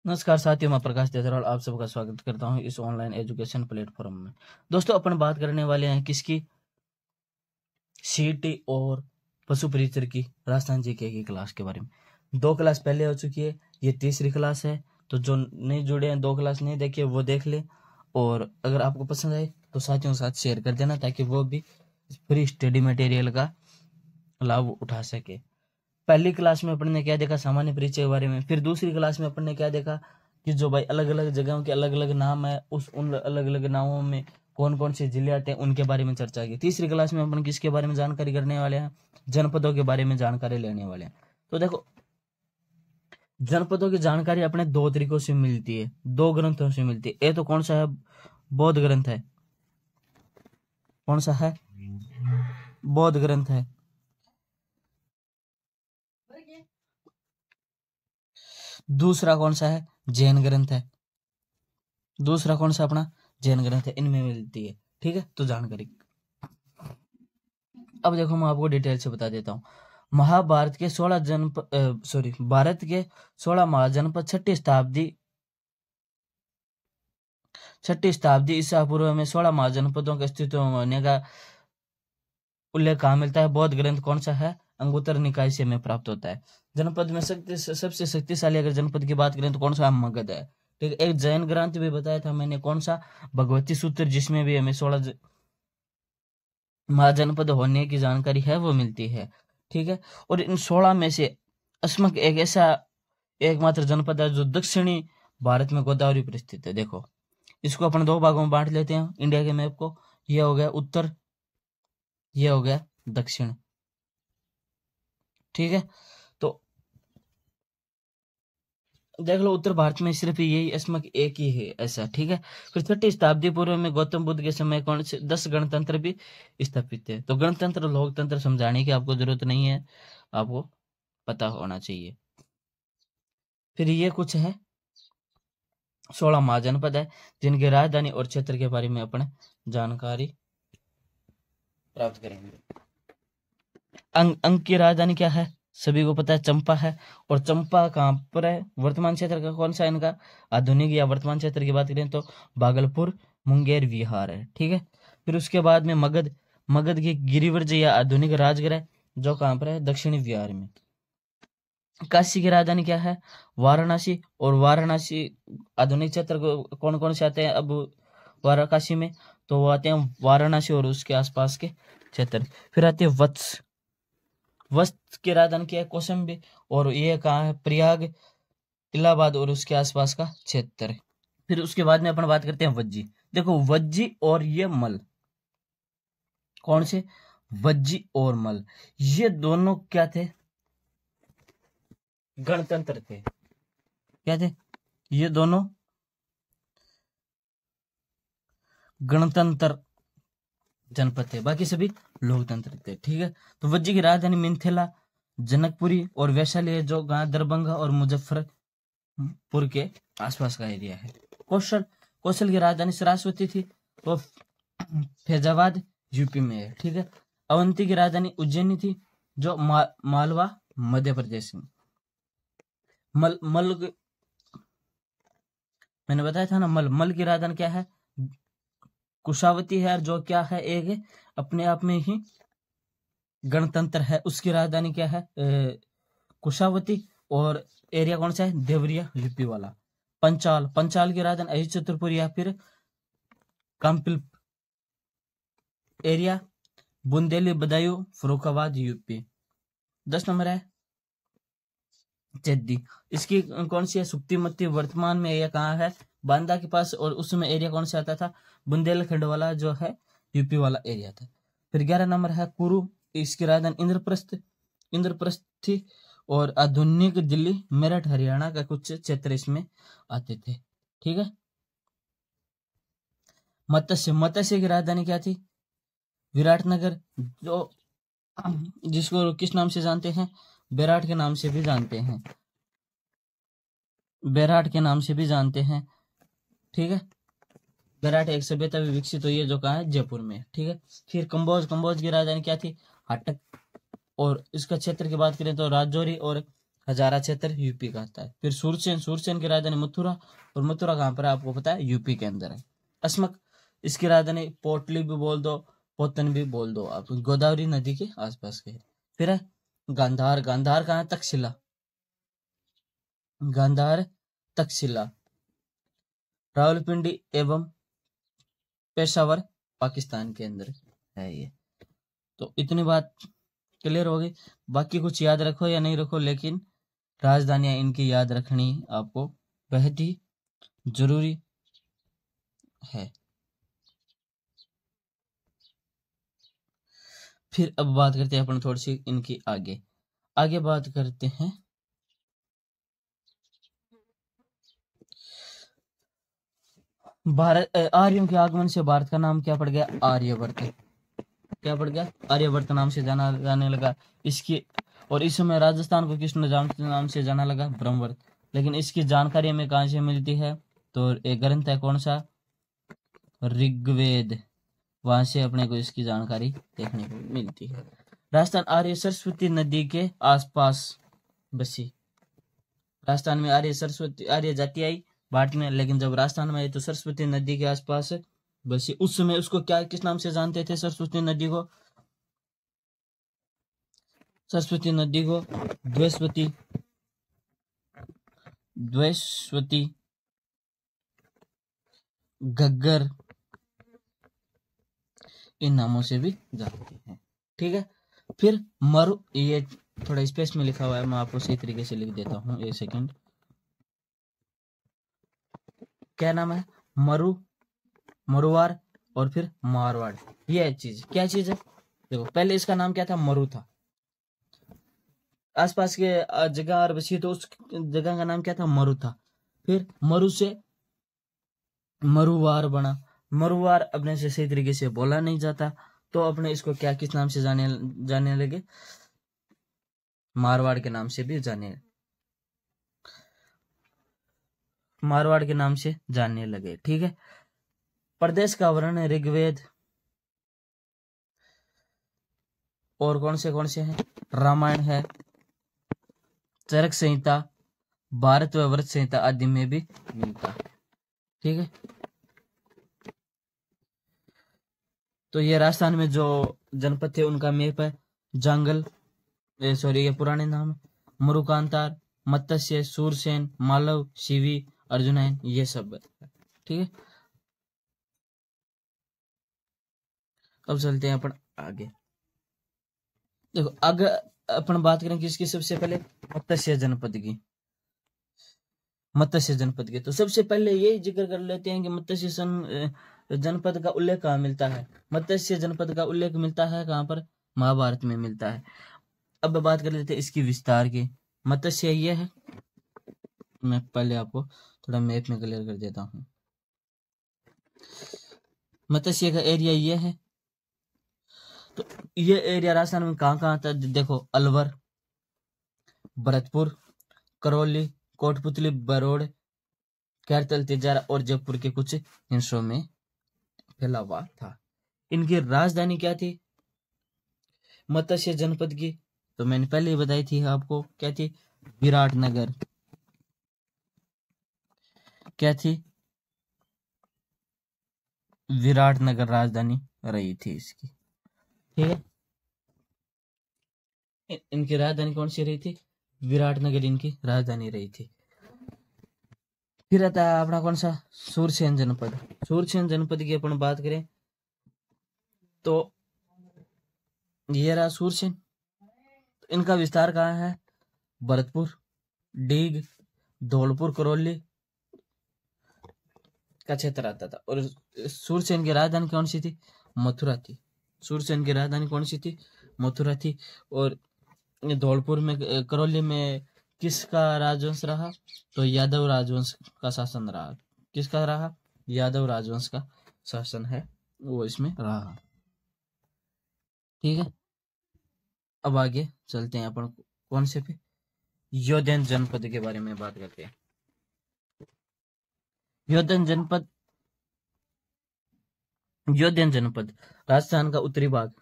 नमस्कार साथियों, मैं प्रकाश तेजराल आप सबका स्वागत करता हूं इस ऑनलाइन एजुकेशन प्लेटफॉर्म में। दोस्तों, अपन बात करने वाले हैं किसकी? सीईटी और पशु परिचर की राजस्थान जीके की क्लास के बारे में। 2 क्लास पहले हो चुकी है, ये तीसरी क्लास है। तो जो नहीं जुड़े हैं, 2 क्लास नहीं देखे, वो देख ले। और अगर आपको पसंद आए तो साथियों के साथ शेयर कर देना, ताकि वो भी फ्री स्टडी मटेरियल का लाभ उठा सके। पहली क्लास में अपन ने क्या देखा? सामान्य परिचय के बारे में। फिर दूसरी क्लास में अपन ने क्या देखा कि जो भाई अलग अलग जगहों के अलग अलग नाम है, उन अलग अलग नामों में कौन कौन से जिले आते हैं, उनके बारे में चर्चा की। तीसरी क्लास में अपन किसके बारे में जानकारी करने वाले हैं? जनपदों के बारे में जानकारी लेने वाले हैं। तो देखो, जनपदों की जानकारी अपने 2 तरीकों से मिलती है, 2 ग्रंथों से मिलती है। ये तो कौन सा है? बौद्ध ग्रंथ है। कौन सा है? बौद्ध ग्रंथ है। दूसरा कौन सा है? जैन ग्रंथ है। दूसरा कौन सा अपना? जैन ग्रंथ है। इनमें मिलती है। ठीक है, तो जानकारी अब देखो, मैं आपको डिटेल से बता देता हूँ। महाभारत के 16 जनपद भारत के 16 महाजनपद छठी शताब्दी ईसा पूर्व में 16 महाजनपदों के अस्तित्व में होने का उल्लेख कहाँ मिलता है? बौद्ध ग्रंथ कौन सा है? अंगुत्तर निकाय से हमें प्राप्त होता है। जनपद में सबसे शक्तिशाली अगर जनपद की बात करें तो कौन सा? मगध है। ठीक है। एक जैन ग्रंथ भी बताया था मैंने, कौन सा? भगवती सूत्र, जिसमें भी हमें 16 महाजनपद होने की जानकारी है, वो मिलती है। ठीक है। और इन 16 में से अस्मक एक ऐसा एकमात्र जनपद है जो दक्षिणी भारत में गोदावरी पर स्थित है। देखो, इसको अपन 2 भागों में बांट लेते हैं इंडिया के मैप को। यह हो गया उत्तर, यह हो गया दक्षिण। ठीक है। तो देख लो, उत्तर भारत में सिर्फ यही अस्मक एक ही है ऐसा। ठीक है। फिर 6ठी शताब्दी पूर्व में गौतम बुद्ध के समय कौन से 10 गणतंत्र भी स्थापित थे। तो गणतंत्र लोकतंत्र समझाने की आपको जरूरत नहीं है, आपको पता होना चाहिए। फिर ये कुछ है 16 महाजनपद है, जिनकी राजधानी और क्षेत्र के बारे में अपन जानकारी प्राप्त करेंगे। अंक की राजधानी क्या है? सभी को पता है, चंपा है। और चंपा कहाँ पर है? वर्तमान क्षेत्र का कौन सा है इनका? आधुनिक या वर्तमान क्षेत्र की बात करें तो भागलपुर, मुंगेर, विहार है। ठीक है। फिर उसके बाद में मगध। मगध की गिरिवर्ज या आधुनिक राजगृह जो कहाँ पर है? दक्षिणी बिहार में। काशी की राजधानी क्या है? वाराणसी। और वाराणसी आधुनिक क्षेत्र को कौन कौन से आते हैं अब वाराणसी में? तो वो आते हैं वाराणसी और उसके आसपास के क्षेत्र। फिर आते हैं वत्स। वत्स की राजधानी क्या है? कौशाम्बी। और ये कहाँ है? प्रयाग, इलाहाबाद और उसके आसपास का क्षेत्र। फिर उसके बाद में अपन बात करते हैं वज्जी। देखो, वज्जी और ये मल, कौन से? वज्जी और मल, ये दोनों क्या थे? गणतंत्र थे। क्या थे? ये दोनों गणतंत्र जनपद थे, बाकी सभी लोकतंत्र थे। ठीक है। तो वज्जी की राजधानी मिथिला, जनकपुरी और वैशाली है, जो गांव दरभंगा और मुजफ्फरपुर के आसपास का एरिया है। कौशल की राजधानी सरस्वती थी, वो फैजाबाद यूपी में है। ठीक है। अवंती की राजधानी उज्जैनी थी, जो मालवा मध्य प्रदेश में। मल मैंने बताया था ना, मल की राजधानी क्या है? कुशावती है, जो क्या है? एक अपने आप में ही गणतंत्र है। उसकी राजधानी क्या है? कुशावती। और एरिया कौन सा है? देवरिया यूपी वाला। पंचाल की राजधानी अहिचत्रपुर या फिर Kampil area, Bundeli, Badaun, Farrukhabad UP. 10 number है जद्दी। इसकी कौन सी है? सुक्तिमती। वर्तमान में यह कहाँ है? बांदा के पास। और उसमें एरिया कौन सा आता था? बुंदेलखंड वाला, जो है यूपी वाला एरिया था। फिर 11 नंबर है कुरु। इसकी राजधानी इंद्रप्रस्थ थी। और आधुनिक दिल्ली, मेरठ, हरियाणा का कुछ क्षेत्र इसमें आते थे। ठीक है। मत्स्य की राजधानी क्या थी? विराटनगर, जो जिसको किस नाम से जानते हैं? बेराट के नाम से भी जानते हैं। बेराट के नाम से भी जानते हैं। ठीक है। बेराट एक सभ्यता भी विकसित हुई है, जो कहाँ है? जयपुर में। ठीक है। फिर कंबोज की राजधानी क्या थी? हाटक। और इसका क्षेत्र की बात करें तो राजौरी और हजारा क्षेत्र यूपी का आता है। फिर सूरसेन, सूरसेन की राजधानी मथुरा, और मथुरा कहाँ पर है आपको पता है, यूपी के अंदर है। अस्मक, इसकी राजधानी पोटली भी बोल दो, पोतन भी बोल दो आप, गोदावरी नदी के आसपास के। फिर है गांधार, गांधार कहाँ है, तक्षशिला, गांधार तक्षशिला। रावलपिंडी एवं पेशावर पाकिस्तान के अंदर है ये। तो इतनी बात क्लियर हो गई। बाकी कुछ याद रखो या नहीं रखो, लेकिन राजधानियां इनकी याद रखनी आपको बेहद ही जरूरी है। फिर अब बात करते हैं अपन थोड़ी सी इनकी आगे आगे बात करते हैं। भारत, आर्यों के आगमन से भारत का नाम क्या पड़ गया, आर्यवर्त। क्या पड़ गया, आर्यवर्त नाम से जाना जाने लगा इसकी। और इस समय राजस्थान को किस नाम से जाना लगा, ब्रह्मवर्त। लेकिन इसकी जानकारी हमें कहाँ से मिलती है, तो एक ग्रंथ है कौन सा, ऋग्वेद, वहां से अपने को इसकी जानकारी देखने को मिलती है। राजस्थान आर्य सरस्वती नदी के आसपास बसी। राजस्थान में आर्य सरस्वती आर्य जाति आई भारत में, लेकिन जब राजस्थान में आई तो सरस्वती नदी के आसपास बसी। उस समय उसको क्या किस नाम से जानते थे, सरस्वती नदी को, सरस्वती नदी को द्वैस्वती, द्वैस्वती, घग्गर, इन नामों से भी जानते हैं। ठीक है। फिर मरु, ये थोड़ा स्पेस में लिखा हुआ है, मैं आपको सही तरीके से लिख देता हूँ, एक सेकंड। क्या नाम है, मरु, मरुवार, और फिर मारवाड़। ये चीज क्या चीज है, देखो पहले इसका नाम क्या था, मरु था। आसपास के जगह और बसी तो उस जगह का नाम क्या था, मरु था। फिर मरु से मरुवार बना। मरुवार अपने से सही तरीके से बोला नहीं जाता, तो अपने इसको क्या किस नाम से जाने लगे, मारवाड़ के नाम से भी मारवाड़ के नाम से जानने लगे। ठीक है। प्रदेश का वर्णन ऋग्वेद, और कौन से हैं, रामायण है, चरक संहिता, भारत व व्रत संहिता आदि में भी मिलता है। ठीक है। तो ये राजस्थान में जो जनपद थे उनका मैप है, जंगल, सॉरी ये पुराने नाम, मरुकांतार, मत्स्य, सूरसेन, मालव, शिवी, अर्जुनैन, ये सब है। ठीक है। अब चलते हैं अपन आगे। देखो आगे अपन बात करें किसकी, सबसे पहले मत्स्य जनपद की। मत्स्य जनपद के तो सबसे पहले यही जिक्र कर लेते हैं कि मत्स्य जनपद का उल्लेख कहाँ मिलता है, मत्स्य जनपद का उल्लेख मिलता है कहाँ पर, महाभारत में मिलता है। अब बात कर लेते हैं इसकी विस्तार की। मत्स्य ये है, मैं पहले आपको थोड़ा मैप में क्लियर कर देता हूँ। मत्स्य का एरिया ये है, तो ये एरिया राजस्थान में कहाँ कहाँ आता है, देखो अलवर, भरतपुर, करौली, कोटपुतली, बरोड़, कैरतल, तिजारा और जयपुर के कुछ हिस्सों में फैला हुआ था। इनकी राजधानी क्या थी मत्स्य जनपद की, तो मैंने पहले ही बताई थी आपको, क्या थी, विराटनगर। क्या थी, विराटनगर राजधानी रही थी इसकी। ठीक है। इनकी राजधानी कौन सी रही थी, विराटनगर इनकी राजधानी रही थी। फिर आता है अपना कौन सा, सूरसेन जनपद। सूरसेन जनपद की अपन बात करें तो ये रहा सूरसेन। इनका विस्तार कहाँ है, भरतपुर, डीग, धौलपुर, करौली का क्षेत्र आता था। और सूरसेन की राजधानी कौन सी थी, मथुरा थी। सूरसेन की राजधानी कौन सी थी, मथुरा थी। और धौलपुर में, करौली में किसका राजवंश रहा, तो यादव राजवंश का शासन रहा। किसका रहा, यादव राजवंश का शासन है वो इसमें रहा। ठीक है। अब आगे चलते हैं अपन कौन से पे, योधन जनपद के बारे में बात करते हैं। योधन जनपद, योधन जनपद राजस्थान का उत्तरी भाग,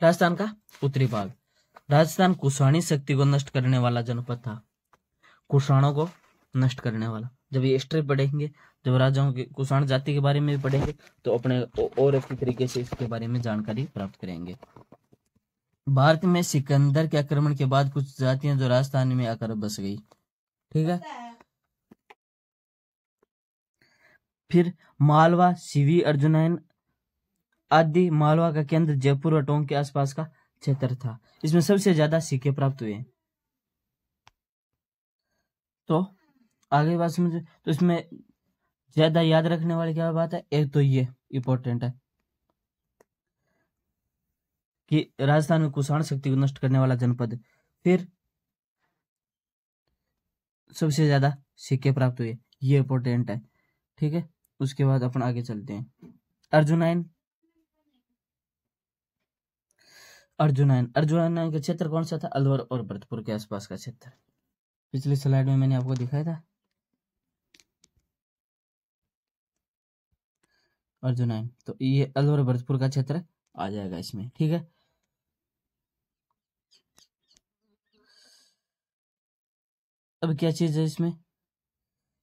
राजस्थान का उत्तरी भाग। राजस्थान कुषाणी शक्ति को नष्ट करने वाला जनपद था, कुषाणों को नष्ट करने वाला। जब ये हिस्ट्री पढ़ेंगे, जब राजाओं की कुषाण जाति के बारे में भी पढ़ेंगे, तो अपने और अच्छी तरीके से इसके बारे में जानकारी प्राप्त करेंगे। भारत में सिकंदर के आक्रमण के बाद कुछ जातियां जो राजस्थान में आकर बस गई, ठीक है। फिर मालवा, सीवी, अर्जुनैन आदि। मालवा का केंद्र जयपुर और टोंक के आसपास का क्षेत्र था। इसमें सबसे ज्यादा सिक्के प्राप्त हुए। तो आगे बात समझे, तो इसमें ज्यादा याद रखने वाली क्या बात है, एक तो ये इंपॉर्टेंट है कि राजस्थान में कुषाण शक्ति को नष्ट करने वाला जनपद। फिर सबसे ज्यादा सिक्के प्राप्त हुए, ये इंपॉर्टेंट है, ठीक है। उसके बाद अपन आगे चलते हैं। अर्जुनैन का क्षेत्र कौन सा था, अलवर और भरतपुर के आसपास का क्षेत्र। पिछली स्लाइड में मैंने आपको दिखाया था अर्जुनैन, तो ये अलवर भरतपुर का क्षेत्र आ जाएगा इसमें, ठीक है। अब क्या चीज है इसमें,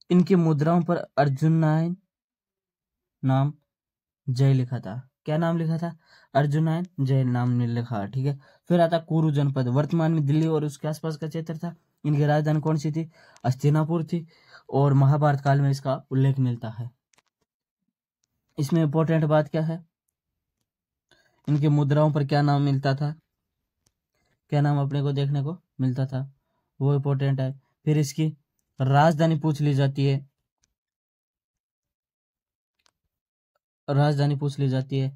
इनकी मुद्राओं पर अर्जुनैन नाम जय लिखा था। क्या नाम लिखा था, अर्जुनैन जय नाम लिखा, ठीक है। फिर आता कुरु जनपद, वर्तमान में दिल्ली और उसके आसपास का क्षेत्र था। इनकी राजधानी कौन सी थी, हस्तिनापुर थी, और महाभारत काल में इसका उल्लेख मिलता है। इसमें इंपॉर्टेंट बात क्या है, इनकी मुद्राओं पर क्या नाम मिलता था, क्या नाम अपने को देखने को मिलता था, वो इंपॉर्टेंट है। फिर इसकी राजधानी पूछ ली जाती है,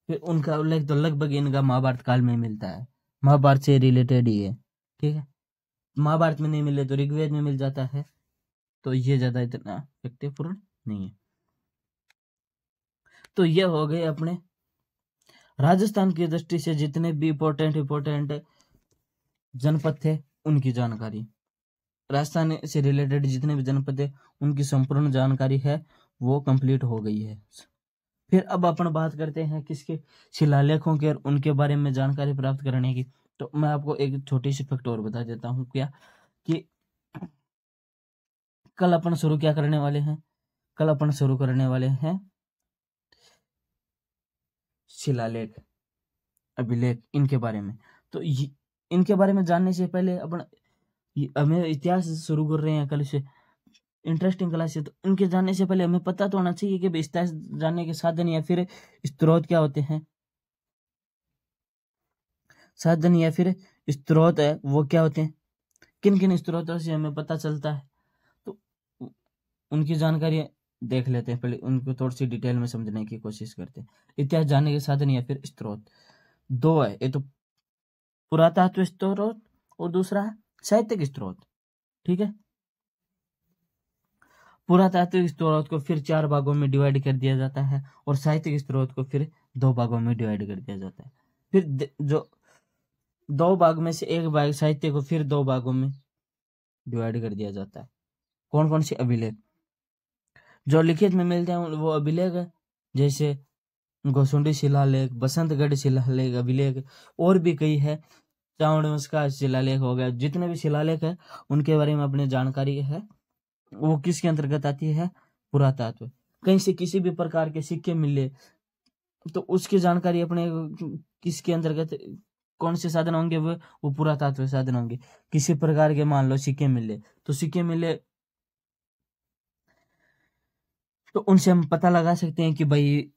फिर उनका उल्लेख तो लगभग इनका महाभारत काल में मिलता है, महाभारत से रिलेटेड ही है, ठीक है। महाभारत में नहीं मिले तो ऋग्वेद में मिल जाता है, तो ये ज्यादा इतना व्यक्तिपूर्ण नहीं है। तो ये हो गए अपने राजस्थान की दृष्टि से जितने भी इंपॉर्टेंट जनपद थे उनकी जानकारी। राजस्थान से रिलेटेड जितने भी जनपद है उनकी संपूर्ण जानकारी है वो कंप्लीट हो गई है। फिर अब अपन बात करते हैं किसके, शिलालेखों के, और उनके बारे में जानकारी प्राप्त करने की। तो मैं आपको एक छोटी सी फैक्ट और बता देता हूँ, क्या कि कल अपन शुरू क्या करने वाले हैं, कल अपन शुरू करने वाले हैं शिलालेख, अभिलेख, इनके बारे में। तो इनके बारे में जानने से पहले अपन हमें इतिहास शुरू कर रहे हैं कल से, इंटरेस्टिंग क्लास है, तो इनके जानने से पहले हमें पता तो होना चाहिए कि इतिहास जानने के साधन या फिर स्त्रोत क्या होते हैं, साधन या फिर स्त्रोत है वो क्या होते हैं, किन किन स्त्रोतों से हमें पता चलता है। तो उनकी जानकारी देख लेते हैं, पहले उनको थोड़ी सी डिटेल में समझने की कोशिश करते हैं। इतिहास जानने के साधन या फिर स्त्रोत दो है, एक तो पुरातत्व स्त्रोत और दूसरा है साहित्यिक स्त्रोत, ठीक है। पुरातात्विक स्त्रोत को फिर 4 भागों में डिवाइड कर दिया जाता है और साहित्यिक स्त्रोत को फिर 2 भागों में डिवाइड कर दिया जाता है। फिर जो 2 भाग में से एक भाग साहित्य को फिर 2 भागों में डिवाइड कर दिया जाता है। कौन कौन से अभिलेख जो लिखित में मिलते हैं वो अभिलेख है, जैसे गोसुंडी शिलालेख, बसंतगढ़ शिलालेख अभिलेख, और भी कई है, चावड़वंश का शिलालेख हो गया। जितने भी शिलालेख है उनके बारे में अपनी जानकारी है, वो किसके अंतर्गत आती है, पुरातत्व। कहीं से किसी भी प्रकार के सिक्के मिले तो उसकी जानकारी अपने किसके अंतर्गत, कौन से साधन होंगे, वो पुरातत्व साधन होंगे। किसी प्रकार के मान लो सिक्के मिले, तो सिक्के मिले तो उनसे हम पता लगा सकते हैं कि भाई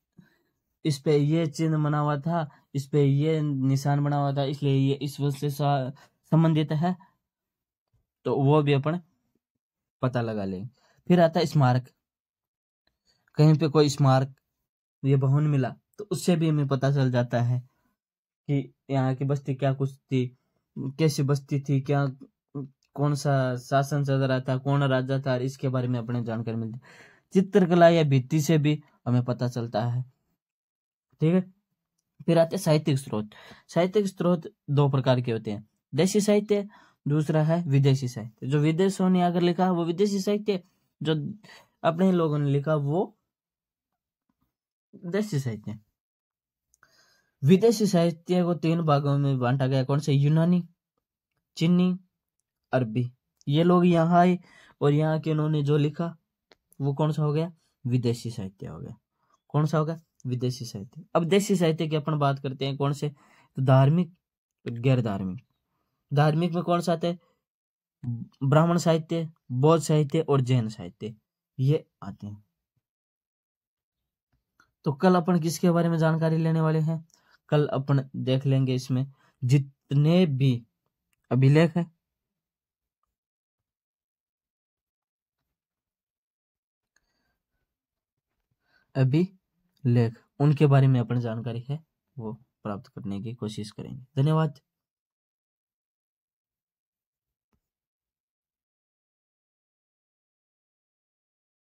इस पे ये चिन्ह बना हुआ था, इस पे ये निशान बना हुआ था, इसलिए ये इस वजह से संबंधित है, तो वो भी अपन पता लगा लेंगे। फिर आता है स्मारक, कहीं पे कोई स्मारक ये भवन मिला तो उससे भी हमें पता चल जाता है कि यहाँ की बस्ती क्या कुछ थी, कैसी बस्ती थी, क्या कौन सा शासन चल रहा था, कौन राजा था, इसके बारे में अपने जानकारी मिलती। चित्रकला या भित्ति से भी हमें पता चलता है, ठीक है। फिर आते हैं साहित्यिक स्रोत। साहित्यिक स्रोत 2 प्रकार के होते हैं, देशी साहित्य, दूसरा है विदेशी साहित्य। जो विदेशों ने अगर लिखा वो विदेशी साहित्य, जो अपने लोगों ने लिखा वो देशी साहित्य। विदेशी साहित्य को 3 भागों में बांटा गया, कौन से, यूनानी, चीनी, अरबी, ये लोग यहाँ आए और यहाँ के इन्होंने जो लिखा वो कौन सा हो गया, विदेशी साहित्य हो गया। कौन सा होगा, विदेशी साहित्य। अब देशी साहित्य की अपन बात करते हैं, कौन से, तो धार्मिक, गैर धार्मिक। धार्मिक में कौन सा आता है, ब्राह्मण साहित्य, बौद्ध साहित्य और जैन साहित्य, ये आते हैं। तो कल अपन किसके बारे में जानकारी लेने वाले हैं, कल अपन देख लेंगे इसमें जितने भी अभिलेख है, अभिलेख, उनके बारे में अपन जानकारी है वो प्राप्त करने की कोशिश करेंगे। धन्यवाद।